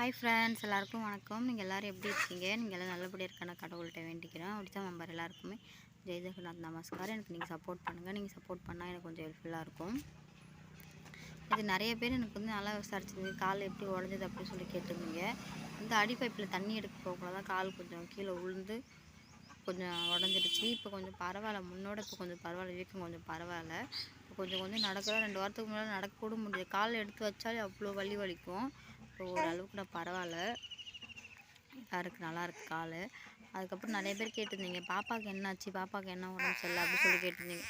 Hi friends, எல்லாருக்கும் வணக்கம். நீங்கள் எல்லோரும் எப்படி இருக்கீங்க? நீங்கள் எல்லாம் நல்லபடியாக இருக்கான கடவுள்கிட்ட வேண்டிக்கிறேன். அப்படித்தான் மெம்பர் எல்லாருக்குமே ஜெய் ஜெகநாத் நமஸ்காரம். எனக்கு நீங்கள் சப்போர்ட் பண்ணுங்கள். நீங்கள் சப்போர்ட் பண்ணால் எனக்கு கொஞ்சம் ஹெல்ப்ஃபுல்லாக இருக்கும். இது நிறைய பேர் எனக்கு வந்து நல்லா விசாரிச்சிருந்தீங்க, கால் எப்படி உடஞ்சது அப்படின்னு சொல்லி கேட்டிருந்தீங்க. இந்த அடிப்பைப்பில் தண்ணி எடுக்க போகக்குள்ள தான் கால் கொஞ்சம் கீழே உளுந்து கொஞ்சம் உடஞ்சிடுச்சு. இப்போ கொஞ்சம் பரவாயில்ல, முன்னோட இப்போ கொஞ்சம் பரவாயில்ல, வீக்கம் கொஞ்சம் பரவாயில்ல. இப்போ கொஞ்சம் கொஞ்சம் நடக்கிறேன். 2 வாரத்துக்கு முன்னாடி நடக்க கூட முடியாது. கால் எடுத்து வச்சாலே அவ்வளோ வலிக்கும். இப்போ ஓரளவுக்கு நான் பரவாயில்ல, நல்லா இருக்குது கால். அதுக்கப்புறம் நிறைய பேர் கேட்டிருந்தீங்க, பாப்பாவுக்கு என்னாச்சு, பாப்பாவுக்கு என்ன உடம்பு சரியில்லை அப்படின்னு சொல்லி கேட்டிருந்தீங்க.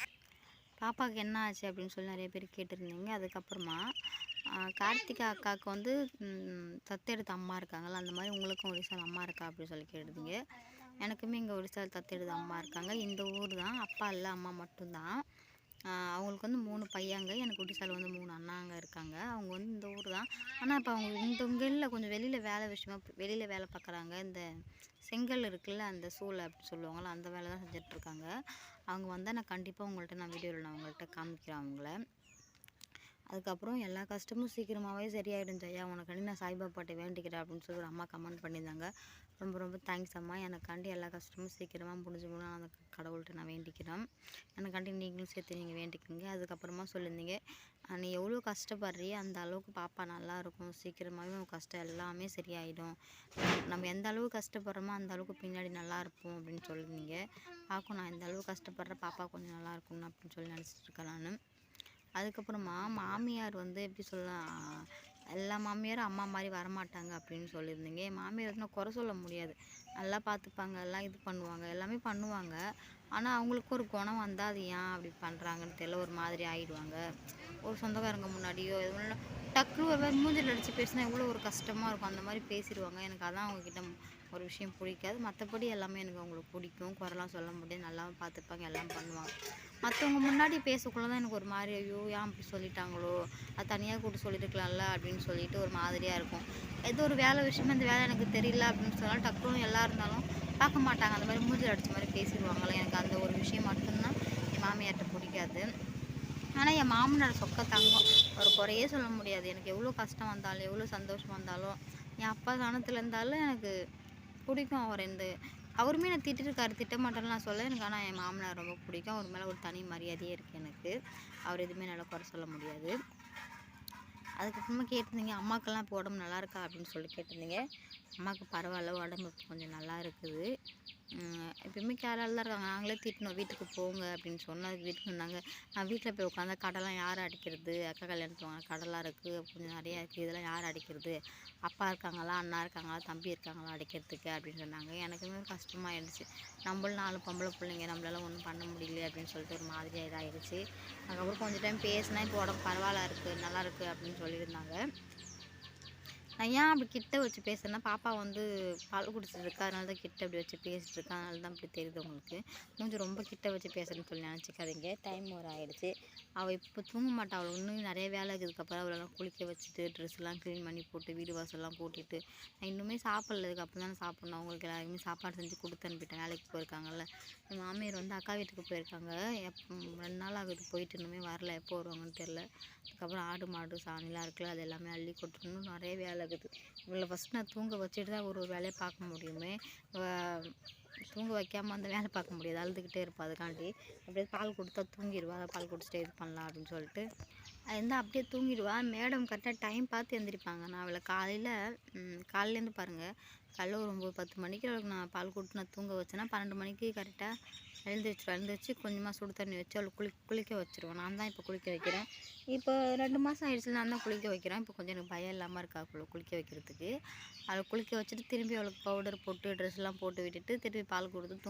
பாப்பாவுக்கு என்ன ஆச்சு அப்படின்னு சொல்லி நிறைய பேர் கேட்டிருந்தீங்க. அதுக்கப்புறமா கார்த்திகா அக்காவுக்கு வந்து தத்தெடுத்த அம்மா இருக்காங்கள்ல, அந்த மாதிரி உங்களுக்கும் ஒடிசாவில் அம்மா இருக்கா அப்படின்னு சொல்லி கேட்டிருந்தீங்க. எனக்குமே இங்கே ஒடிசாவில் தத்தெடுத்த அம்மா இருக்காங்க. இந்த ஊர் தான், அப்பா இல்லை, அம்மா மட்டும்தான். அவங்களுக்கு வந்து 3 பையங்க. எனக்கு ஒடிசாவில் வந்து 3 அண்ணாங்க இருக்காங்க. அவங்க வந்து இந்த ஊர் தான். ஆனால் இப்போ அவங்க இங்கே இல்லை, கொஞ்சம் வெளியில் வேலை விஷயமா வெளியில் வேலை பார்க்குறாங்க. இந்த செங்கல் இருக்குல்ல, அந்த சூளை அப்படி சொல்லுவாங்கள்ல, அந்த வேலை தான் செஞ்சிட்ருக்காங்க. அவங்க வந்தால் நான் கண்டிப்பாக உங்கள்கிட்ட வீடியோவில் உங்கள்கிட்ட காமிக்கிறேன் அவங்கள. அதுக்கப்புறம் எல்லா கஷ்டமும் சீக்கிரமாகவே சரியாயிடும் ஜெயா, உனக்காண்டி நான் சாய்பாபாட்டை வேண்டிக்கிறேன் அப்படின்னு சொல்லி ஒரு அம்மா கமெண்ட் பண்ணியிருந்தாங்க. ரொம்ப ரொம்ப தேங்க்ஸ் அம்மா. எனக்காண்டி எல்லா கஷ்டமும் சீக்கிரமாக முடிஞ்சுக்கணும் அந்த கடவுள்கிட்ட நான் வேண்டிக்கிறேன். எனக்காண்டி நீங்களும் சேர்த்து நீங்கள் வேண்டிக்கிங்க. அதுக்கப்புறமா சொல்லியிருந்தீங்க, நீ எவ்வளோ கஷ்டப்படுறிய அந்த அளவுக்கு பாப்பா நல்லாயிருக்கும், சீக்கிரமாகவே உன் கஷ்டம் எல்லாமே சரியாயிடும், நம்ம எந்த அளவுக்கு கஷ்டப்படுறோமோ அந்த அளவுக்கு பின்னாடி நல்லா இருப்போம் அப்படின்னு சொல்லியிருந்தீங்க. பார்க்கும், நான் எந்த அளவுக்கு கஷ்டப்படுறேன், பாப்பா கொஞ்சம் நல்லா இருக்கணும் அப்படின்னு சொல்லி நினச்சிட்டு இருக்கேன் நான். அதுக்கப்புறமா மாமியார் வந்து எப்படி சொல்லலாம், எல்லா மாமியாரும் அம்மா மாதிரி வரமாட்டாங்க அப்படின்னு சொல்லியிருந்தீங்க. என் மாமியார் வந்து குறை சொல்ல முடியாது, நல்லா பார்த்துப்பாங்க, எல்லாம் இது பண்ணுவாங்க, எல்லாமே பண்ணுவாங்க. ஆனால் அவங்களுக்கு ஒரு குணம் வந்தால் அது ஏன் அப்படி பண்ணுறாங்கன்னு தெரியல, ஒரு மாதிரி ஆகிடுவாங்க. ஒரு சொந்தக்காரங்க முன்னாடியோ எதுவும் டக்குனு ஒரு மாதிரி மூஞ்சில் அடித்து பேசினா எவ்வளோ ஒரு கஷ்டமாக இருக்கும், அந்த மாதிரி பேசிடுவாங்க. எனக்கு அதான் அவங்கக்கிட்ட ஒரு விஷயம் பிடிக்காது. மற்றபடி எல்லாமே எனக்கு அவங்களுக்கு பிடிக்கும், குறைலாம் சொல்ல முடியாது, நல்லாவும் பார்த்துப்பாங்க, எல்லாம் பண்ணுவாங்க. மற்றவங்க முன்னாடி பேசக்குள்ள தான் எனக்கு ஒரு மாதிரி, ஐயோ ஏன் அப்படி சொல்லிட்டாங்களோ, அது தனியாக கூப்பிட்டு சொல்லியிருக்கலாம்ல அப்படின்னு சொல்லிட்டு ஒரு மாதிரியாக இருக்கும். ஏதோ ஒரு வேலை விஷயமா இந்த வேலை எனக்கு தெரியல அப்படின்னு சொன்னால் டக்குன்னு எல்லாம் இருந்தாலும் பார்க்க மாட்டாங்க, அந்த மாதிரி மூஞ்சில் அடித்த மாதிரி பேசிடுவாங்களே. எனக்கு அந்த ஒரு விஷயம் மட்டும்தான் என் மாமியார்கிட்ட பிடிக்காது. ஆனால் என் மாமனார் சொக்க தங்கம், ஒரு குறையே சொல்ல முடியாது. எனக்கு எவ்வளோ கஷ்டம் வந்தாலும் எவ்வளோ சந்தோஷம் வந்தாலும் என் அப்பா ஸ்தானத்தில் இருந்தாலும் எனக்கு பிடிக்கும். அவருமே நான் திட்டிருக்காரு, திட்டமாட்டேன்னு நான் சொல்ல எனக்கு. ஆனால் என் மாமனார் ரொம்ப பிடிக்கும், அவர் மேலே ஒரு தனி மரியாதையே இருக்குது எனக்கு. அவர் எதுவுமே நல்லா குறை சொல்ல முடியாது. அதுக்கப்புறமா கேட்டிருந்தீங்க, அம்மாக்கெல்லாம் இப்போ உடம்பு நல்லா இருக்கா அப்படின்னு சொல்லி கேட்டிருந்தீங்க. அம்மாவுக்கு பரவாயில்ல, உடம்பு கொஞ்சம் நல்லா இருக்குது. எப்பயுமே கேரளாவில் தான் இருக்காங்க. நாங்களே திட்டினோம், வீட்டுக்கு போங்க அப்படின்னு சொன்னால் அதுக்கு வீட்டுக்கு வந்தாங்க. நான் வீட்டில் போய் உட்காந்தா கடைலாம் யார் அடிக்கிறது, அக்கா கல்யாணத்துக்கு வாங்க, கடைலாம் இருக்குது, கொஞ்சம் நிறையா இருக்குது, இதெல்லாம் யார் அடிக்கிறது, அப்பா இருக்காங்களா, அண்ணா இருக்காங்களா, தம்பி இருக்காங்களா அடிக்கிறதுக்கு அப்படின்னு சொன்னாங்க. எனக்குமே கஷ்டமாயிடுச்சு, நம்மளும் 4 பொம்பளை பிள்ளைங்க, நம்மளால ஒன்றும் பண்ண முடியல அப்படின்னு சொல்லிட்டு ஒரு மாதிரியாக இதாகிடுச்சு. அதுக்கப்புறம் கொஞ்சம் டைம் பேசினா இப்போ உடம்பு பரவாயில்ல இருக்குது, நல்லா இருக்குது அப்படின்னு சொல்லியிருந்தாங்க. நான் ஏன் அப்படி கிட்ட வச்சு பேசுகிறேன்னா, பாப்பா வந்து பால் குடிச்சிட்ருக்கா, அதனால தான் கிட்ட அப்படி வச்சு பேசிட்டுருக்கா, அதனால தான் அப்படி தெரியுது உங்களுக்கு. மூஞ்சி ரொம்ப கிட்ட வச்சு பேசுகிறேன்னு சொல்லி நினச்சிக்காதீங்க. டைம் ஒரு ஆகிடுச்சு. அவள் இப்போ தூங்க மாட்டாள், அவளுக்கு இன்னும் நிறைய வேலை இருக்கிறதுக்கப்புறம் அவளெல்லாம் குளிக்க வச்சுட்டு ட்ரெஸ்லாம் க்ளீன் பண்ணி போட்டு வீடு வாசல்லாம் கூட்டிகிட்டு, நான் இன்னுமே சாப்பிடல, இதுக்கப்புறம் தானே சாப்பிட்ணும். அவங்களுக்கு எல்லாருக்குமே சாப்பாடு செஞ்சு கொடுத்து அனுப்பிட்டேன், வேலைக்கு போயிருக்காங்கல்ல. என் மாமியார் வந்து அக்கா வீட்டுக்கு போயிருக்காங்க. 2 நாள் ஆகுது போயிட்டு, இன்னுமே வரல, எப்போ வருவாங்கன்னு தெரில. அதுக்கப்புறம் ஆடு மாடு சாணிலாம் இருக்குல்ல, அது எல்லாமே அள்ளி கொட்டணும், நிறைய வேலை இருக்குது. இவளை ஃபஸ்ட் நான் தூங்க வச்சுட்டு தான் ஒரு வேலையை பார்க்க முடியுமே. தூங்க வைக்காமல் அந்த வேலை பார்க்க முடியாது, அழுதுகிட்டே இருப்பா. அதுக்காண்டி அப்படியே பால் கொடுத்தா தூங்கிடுவா, அதை பால் குடிச்சிட்டே இது பண்ணலாம் அப்படின்னு சொல்லிட்டு அது இருந்தால் அப்படியே தூங்கிடுவா. மேடம் கரெக்டாக டைம் பார்த்து எழுந்திரிப்பாங்க. நான் அவளை காலையிலேருந்து பாருங்கள், காலைல ஒரு 9-10 மணிக்கு அவளுக்கு நான் பால் கொடுத்து நான் தூங்க வச்சேன்னா 12 மணிக்கு கரெக்டாக எழுந்திரிச்சு கொஞ்சமாக சுடு தண்ணி வச்சு அவளை குளிக்க வச்சுருவேன். நான் தான் இப்போ குளிக்க வைக்கிறேன். இப்போ 2 மாதம் ஆயிடுச்சு, நான் தான் குளிக்க வைக்கிறேன். இப்போ கொஞ்சம் எனக்கு பயம் இல்லாமல் இருக்கா குளிக்க வைக்கிறதுக்கு. அவளை குளிக்க வச்சுட்டு திரும்பி அவளுக்கு பவுடர் போட்டு ட்ரெஸ்லாம் போட்டு விட்டுட்டு திரும்பி பால் கொடுத்து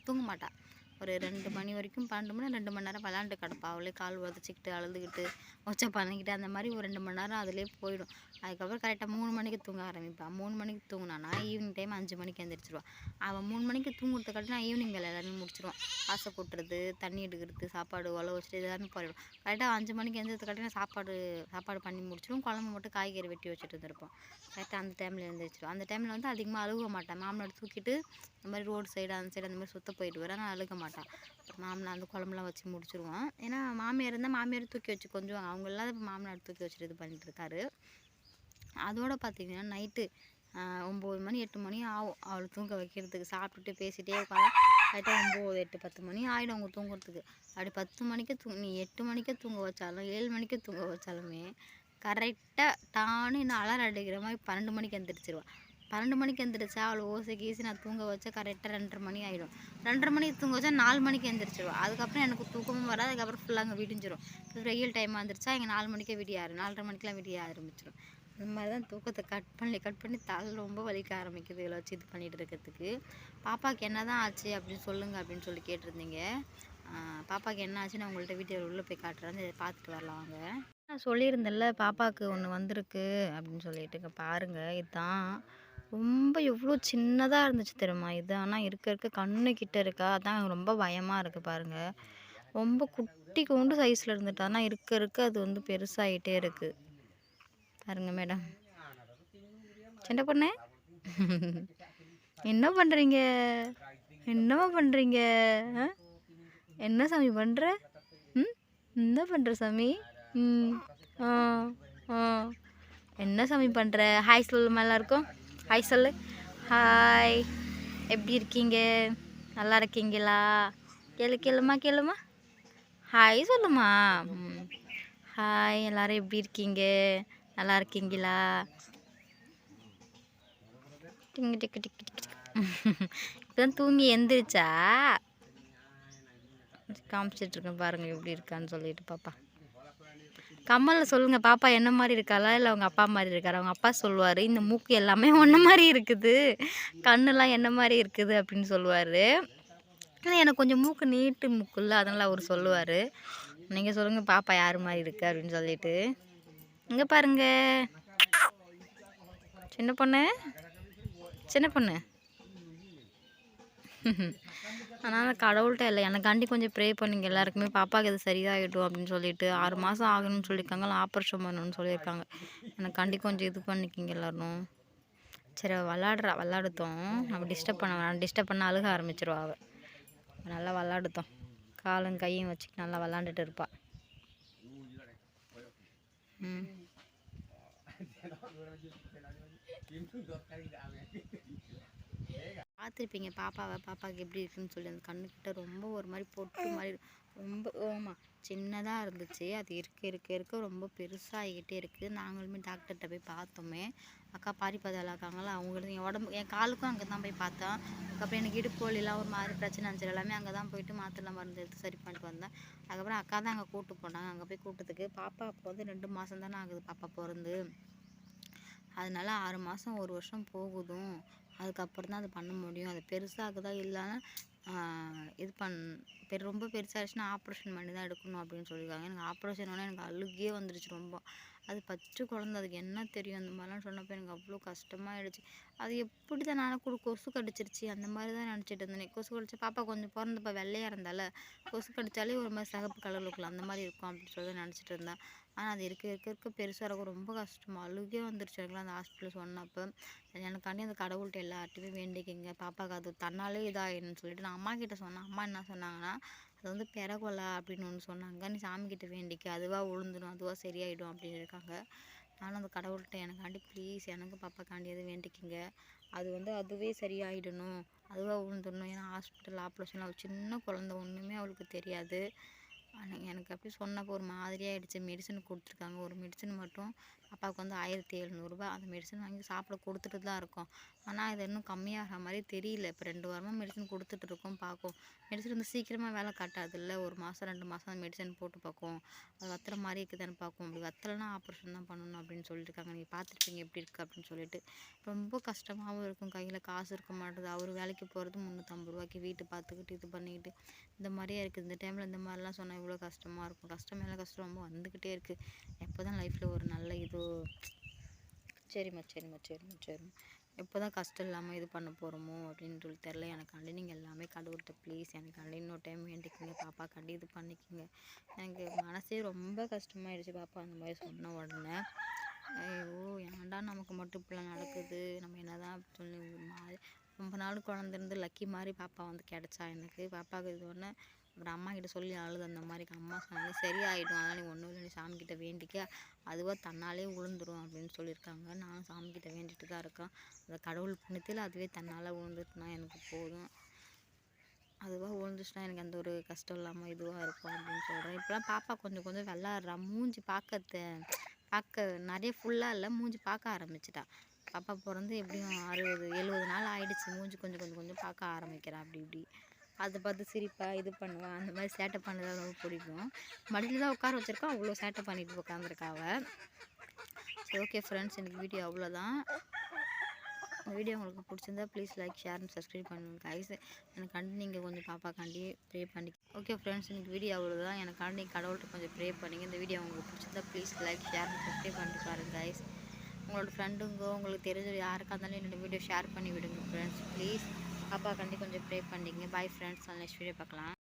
தூங்க மாட்டாள். ஒரு 2 மணி வரைக்கும், 12 மணி 2 மணி நேரம் விளாண்டு கிடப்பா. அவளே கால் உதச்சிக்கிட்டு அழுதுகிட்டு ஒச்சை பண்ணிக்கிட்டு அந்த மாதிரி ஒரு 2 மணி நேரம் அதிலே போயிடும். அதுக்கப்புறம் கரெக்டாக 3 மணிக்கு தூங்க ஆரம்பிப்பாள். 3 மணிக்கு தூங்கினானா ஈவினிங் டைம் 5 மணிக்கு எழுந்திரிச்சிருவாள். அவள் 3 மணிக்கு தூங்குறதுக்காட்டி நான் ஈவினிங் வேலை எல்லாமே முடிச்சிடுவான். வாசை கூட்டுறது, தண்ணி எடுக்கிறது, சாப்பாடு உழ வச்சுட்டு எல்லாமே போயிடும். கரெக்டாக 5 மணிக்கு எழுந்திரிச்சதுக்காட்டி நான் சாப்பாடு பண்ணி முடிச்சிடும். குழம்பு மட்டும் காய்கறி வெட்டி வச்சுட்டு இருந்திருப்போம். கரெக்டாக அந்த டைமில் எழுந்திரிச்சிடும். அந்த டைமில் வந்து அதிகமாக அழுக மாட்டேன். மாமனார் தூக்கிட்டு இந்த மாதிரி ரோடு சைடு அந்த சைடு அந்த மாதிரி சுற்ற போயிட்டு வரேன், நான் அழுக மாட்டான். மாமனார் அந்த குழம்புலாம் வச்சு முடிச்சிடுவோம். ஏன்னா மாமியார் இருந்தால் மாமியார் தூக்கி வச்சு கொஞ்சம், அவங்க இல்லாத மாமனார் தூக்கி வச்சுட்டு இது பண்ணிட்டு இருக்காரு. அதோடு பார்த்திங்கன்னா நைட்டு 9 மணி 8 மணி ஆகும் அவளை தூங்க வைக்கிறதுக்கு. சாப்பிட்டுட்டு பேசிகிட்டே உட்காந்தா கரெக்டாக 9 8 10 மணி ஆகிடும் அவங்க தூங்குறதுக்கு. அப்படி 10 மணிக்கு நீ 8 மணிக்கே தூங்க வச்சாலும் 7 மணிக்கே தூங்க வச்சாலுமே கரெக்டாக டான்னு இன்னும் அலாரம் அடிக்கிற மாதிரி 12 மணிக்கு எந்திரிச்சிருவா. 12 மணிக்கு எந்திரிச்சா அவளை ஓசை கீசி நான் தூங்க வச்சா கரெக்டாக 2:30 மணி ஆகிடும். 2:30 மணிக்கு தூங்க வச்சா 4 மணிக்கு எந்திரிச்சிருவா. அதுக்கப்புறம் எனக்கு தூக்கமும் வராது. அதுக்கப்புறம் ஃபுல்லாக அங்கே விடிஞ்சிரும். வெயில் டைமாக வந்துருச்சா இங்கே 4 மணிக்கே விடிய 4:30 மணிக்கெலாம் விடிய ஆரம்பிச்சிடும். இந்த மாதிரி தான் தூக்கத்தை கட் பண்ணி தலை ரொம்ப வலிக்க ஆரம்பிக்குது இதில் வச்சு இது பண்ணிகிட்டு இருக்கிறதுக்கு. பாப்பாவுக்கு என்ன தான் ஆச்சு அப்படின்னு சொல்லுங்கள் அப்படின்னு சொல்லி கேட்டிருந்தீங்க. பாப்பாவுக்கு என்ன ஆச்சு நான் உங்கள்கிட்ட வீட்டில் உள்ளே போய் காட்டுறேன், இதை பார்த்துட்டு வரலாம் வாங்க. நான் சொல்லியிருந்தேன்ல பாப்பாவுக்கு ஒன்று வந்திருக்கு அப்படின்னு சொல்லிட்டு. இங்கே பாருங்கள், இதுதான் ரொம்ப எவ்வளோ சின்னதாக இருந்துச்சு தெரியுமா இது. ஆனால் இருக்க கண்ணுக்கிட்ட இருக்கா, அதான் ரொம்ப பயமாக இருக்குது பாருங்கள். ரொம்ப குட்டி கொண்டு சைஸில் இருந்துட்டு ஆனால் இருக்க அது வந்து பெருசாகிட்டே இருக்குது பாருங்க மேடம். சின்ன பொண்ணு என்ன பண்ணுறீங்க, என்னம்மா பண்ணுறீங்க, என்ன சாமி பண்ணுற, என்ன பண்ணுற சாமி, என்ன சாமி பண்ணுற, ஹாய் சொல்லுமா எல்லாருக்கும், ஹாய் சொல்லு, ஹாய் எப்படி இருக்கீங்க, நல்லா இருக்கீங்களா, கேளுமா ஹாய் சொல்லுமா, ஹாய் எல்லோரும் எப்படி இருக்கீங்க, நல்லா இருக்கீங்களா, டிங்கு டிக்கு டிக்கு டிக்கு. இப்போதான் தூங்கி எந்திரிச்சா, காமிச்சிட்ருக்கேன் பாருங்கள் எப்படி இருக்கான்னு சொல்லிட்டு. பாப்பா கம்மலில் சொல்லுங்கள், பாப்பா என்ன மாதிரி இருக்காளா இல்லை அவங்க அப்பா மாதிரி இருக்காரா. அவங்க அப்பா சொல்லுவார் இந்த மூக்கு எல்லாமே ஒன்றை மாதிரி இருக்குது, கண்ணெல்லாம் என்ன மாதிரி இருக்குது அப்படின்னு சொல்லுவார். ஆனால் எனக்கு கொஞ்சம் மூக்கு நீட்டு மூக்குல்ல, அதனால் அவர் சொல்லுவார். நீங்கள் சொல்லுங்கள் பாப்பா யார் மாதிரி இருக்கு அப்படின்னு சொல்லிட்டு. இங்கே பாருங்க சின்ன பொண்ணு. அதனால் கடவுள்கிட்ட இல்லை எனக்காண்டி கொஞ்சம் ப்ரே பண்ணிங்க எல்லாருக்குமே, பாப்பாவுக்கு இது சரியாகிடும் அப்படின்னு சொல்லிட்டு. 6 மாதம் ஆகணும்னு சொல்லியிருக்காங்க, ஆப்ரேஷன் பண்ணணும்னு சொல்லியிருக்காங்க. எனக்காண்டி கொஞ்சம் இது பண்ணிக்கிங்க எல்லோரும். சரி விளாடுத்தோம், நம்ம டிஸ்டர்ப் பண்ண அழுக ஆரம்பிச்சிருவா அவள். நல்லா விளாடுத்தோம், காலும் கையும் வச்சுட்டு நல்லா விளாண்டுட்டு இருப்பாள். பார்த்துருப்பீங்க பாப்பாவுக்கு எப்படி இருக்குன்னு சொல்லி. அந்த கண்ணுக்கிட்ட ரொம்ப ஒரு மாதிரி பொட்டு மாதிரி ரொம்ப சின்னதாக இருந்துச்சு. அது இருக்க ரொம்ப பெருசாகிக்கிட்டே இருக்குது. நாங்களுமே டாக்டர்கிட்ட போய் பார்த்தோமே, அக்கா பாரிப்பதால இருக்காங்களா அவங்களுக்கு என் உடம்பு என் காலுக்கும் அங்கே தான் போய் பார்த்தோம். அதுக்கப்புறம் எனக்கு இடுப்பு வலிலாம் ஒரு மாதிரி பிரச்சனை இருந்துச்சு, எல்லாமே அங்கே தான் போயிட்டு மாத்திரை மருந்து எடுத்து சரி பண்ணிட்டு வந்தேன். அதுக்கப்புறம் அக்கா தான் அங்கே கூப்பிட்டு போனாங்க. அங்கே போய் கூப்பிட்டதுக்கு பாப்பா அப்போ வந்து 2 மாதம் தானே ஆகுது பாப்பா பிறந்து. அதனால 6 மாதம் 1 வருஷம் போகுதும், அதுக்கப்புறம் தான் அது பண்ண முடியும். அது பெருசாகுதா இல்லைன்னா இது ரொம்ப பெருசாகிடுச்சுன்னா ஆப்ரேஷன் பண்ணி தான் எடுக்கணும் அப்படின்னு சொல்லியிருக்காங்க. எனக்கு ஆப்ரேஷன் ஆனால் எனக்கு அழுகே வந்துருச்சு ரொம்ப. அது பச்சை குழந்தை, அதுக்கு என்ன தெரியும் அந்த மாதிரிலாம் சொன்னப்போ எனக்கு அவ்வளோ கஷ்டமாயிடுச்சு. அது எப்படி தான் நானும் கொசு கடிச்சிருச்சு அந்த மாதிரி தான் நினச்சிட்டு இருந்தேன். கொசு கடிச்சா பாப்பா கொஞ்சம் பிறந்தப்போ வெள்ளையாக இருந்தால கொசு கடிச்சாலே ஒரு மாதிரி சிகப்பு கலரில் இருக்கலாம், அந்த மாதிரி இருக்கும் அப்படின்னு சொல்லி நினச்சிட்டு இருந்தேன். ஆனால் அது இருக்க பெருசாக இருக்கும், ரொம்ப கஷ்டமாக அழுகே வந்துருச்சு எனக்குலாம் அந்த ஹாஸ்பிட்டல் சொன்னப்போ. எனக்காண்டி அந்த கடவுள்கிட்ட எல்லார்ட்டையுமே வேண்டிக்கிங்க பாப்பாவுக்கு அது தன்னாலே இதாகிடும்னு சொல்லிட்டு நான் அம்மா கிட்ட சொன்னேன். அம்மா என்ன சொன்னாங்கன்னா, அது வந்து பெறகொலை அப்படின்னு ஒன்று சொன்னாங்க, நீ சாமிக்கிட்ட வேண்டிக்க அதுவாக உழுந்துடும், அதுவாக சரியாயிடும் அப்படின்னு இருக்காங்க. நானும் அந்த கடவுள்கிட்ட எனக்காண்டி ப்ளீஸ் எனக்கு பாப்பாக்காண்டி எது வேண்டிக்கிங்க, அது வந்து அதுவே சரியாயிடணும், அதுவாக உழுந்துடணும். ஏன்னா ஹாஸ்பிட்டல் ஆப்ரேஷன் அவள் சின்ன குழந்த, ஒன்றுமே அவளுக்கு தெரியாது. எனக்கு அப்படி சொன்னப்போ ஒரு மாதிரியாகிடுச்சு. மெடிசன் கொடுத்துருக்காங்க, ஒரு மெடிசன் மட்டும் பாப்பாவுக்கு வந்து 1700 ரூபா. அந்த மெடிசன் வாங்கி சாப்பிட கொடுத்துட்டு தான் இருக்கோம். ஆனால் இது இன்னும் கம்மியாகிற மாதிரி தெரியல. இப்போ 2 வாரமாக மெடிசன் கொடுத்துட்டு இருக்கோம், பார்க்கும். மெடிசன் வந்து சீக்கிரமாக வேலை காட்டாதில்ல, 1 மாதம் 2 மாதம் அந்த மெடிசன் போட்டு பார்க்கும், அது வத்துற மாதிரி இருக்குதான்னு பார்க்கும். அப்படி வத்தலைன்னா ஆப்ரேஷன் தான் பண்ணணும் அப்படின்னு சொல்லியிருக்காங்க. நீங்கள் பார்த்துருப்பீங்க எப்படி இருக்குது அப்படின்னு சொல்லிட்டு. ரொம்ப கஷ்டமாகவும் இருக்கும், கையில் காசு இருக்க மாட்டேது. அவர் வேலைக்கு போகிறது 350 ரூபாய்க்கு, வீட்டு பார்த்துக்கிட்டு இது பண்ணிக்கிட்டு இந்த மாதிரியே இருக்குது. இந்த டைமில் இந்த மாதிரிலாம் சொன்னால் இவ்வளோ கஷ்டமாக இருக்கும். கஷ்டம் மேலே கஷ்டம் ரொம்ப வந்துக்கிட்டே இருக்குது. எப்போ தான் லைஃப்பில் ஒரு நல்ல இது சரிம்மா எப்போ தான் கஷ்டம் இல்லாமல் இது பண்ண போகிறோமோ அப்படின்னு சொல்லி தெரில. எனக்காண்டி நீங்கள் எல்லாமே கடவுள்கிட்ட ப்ளீஸ் எனக்காண்டி இன்னொரு டைம் வேண்டிக்கிங்க, பாப்பாக்காண்டி இது பண்ணிக்கிங்க. எனக்கு மனசே ரொம்ப கஷ்டமாயிடுச்சு பாப்பா அந்த மாதிரி சொன்ன உடனே. ஐயோ ஏன்டா நமக்கு மட்டும் இப்படிலாம் நடக்குது, நம்ம என்ன தான் சொல்லி மாதிரி ரொம்ப நாள் குழந்தைருந்து லக்கி மாதிரி பாப்பா வந்து கிடச்சா எனக்கு. பாப்பாவுக்கு இது ஒன்று அப்புறம் அம்மா கிட்ட சொல்லி அழுது அந்த மாதிரி அம்மா சொன்னாங்க சரியாயிடும், அதனால் நீ ஒன்றும் இல்லை, நீ சாமிக்கிட்ட வேண்டிக்க, அதுவாக தன்னாலே விழுந்துரும் அப்படின்னு சொல்லியிருக்காங்க. நானும் சாமிக்கிட்ட வேண்டிட்டு தான் இருக்கேன். அந்த கடவுள் புண்ணியத்தில் அதுவே தன்னால் விழுந்துட்டுனா எனக்கு போதும். அதுவாக விழுந்துச்சுன்னா எனக்கு எந்த ஒரு கஷ்டம் இல்லாமல் இதுவாக இருக்கும் அப்படின்னு சொல்கிறேன். இப்போலாம் பாப்பா கொஞ்சம் கொஞ்சம் விளாட்றா, மூஞ்சி பார்க்க நிறைய ஃபுல்லாக இல்லை, மூஞ்சி பார்க்க ஆரம்பிச்சிட்டா. பாப்பா பிறந்து எப்படியும் 60-70 நாள் ஆயிடுச்சு. மூஞ்சி கொஞ்சம் கொஞ்சம் கொஞ்சம் பார்க்க ஆரம்பிக்கிறா. அப்படி இப்படி அதை பார்த்து சிரிப்பா இது பண்ணுவேன். அந்த மாதிரி சேட்டை பண்ணதான் ரொம்ப பிடிக்கும். மடியில் தான் உட்கார வச்சுருக்கா, அவ்வளோ சேட்டை பண்ணிட்டு உட்காந்துருக்கா அவள். சரி ஓகே ஃப்ரெண்ட்ஸ், எனக்கு வீடியோ அவ்வளோதான். இந்த வீடியோ உங்களுக்கு பிடிச்சிருந்தா please like, share and subscribe பண்ணுங்கள் கைஸ். எனக்காண்டி நீங்கள் கொஞ்சம் பாப்பாக்காண்டி ப்ரே பண்ணி. ஓகே ஃப்ரெண்ட்ஸ், எனக்கு வீடியோ அவ்வளோதான். எனக்காண்டி கடவுள்கிட்ட கொஞ்சம் ப்ரே பண்ணிங்க. இந்த வீடியோ உங்களுக்கு பிடிச்சிருந்தா please like, share and subscribe பண்ணிட்டு பாருங்கள் கைஸ். உங்களோட ஃப்ரெண்டுங்கோ உங்களுக்கு தெரிஞ்ச யாருக்காக இருந்தாலும் என்னோடய வீடியோ ஷேர் பண்ணி விடுங்க ஃப்ரெண்ட்ஸ் ப்ளீஸ். பாப்பாக்காண்டி கொஞ்சம் ப்ரே பண்ணிங்க. பாய் ஃப்ரெண்ட்ஸ், நெக்ஸ்ட் வீடியோ பார்க்கலாம்.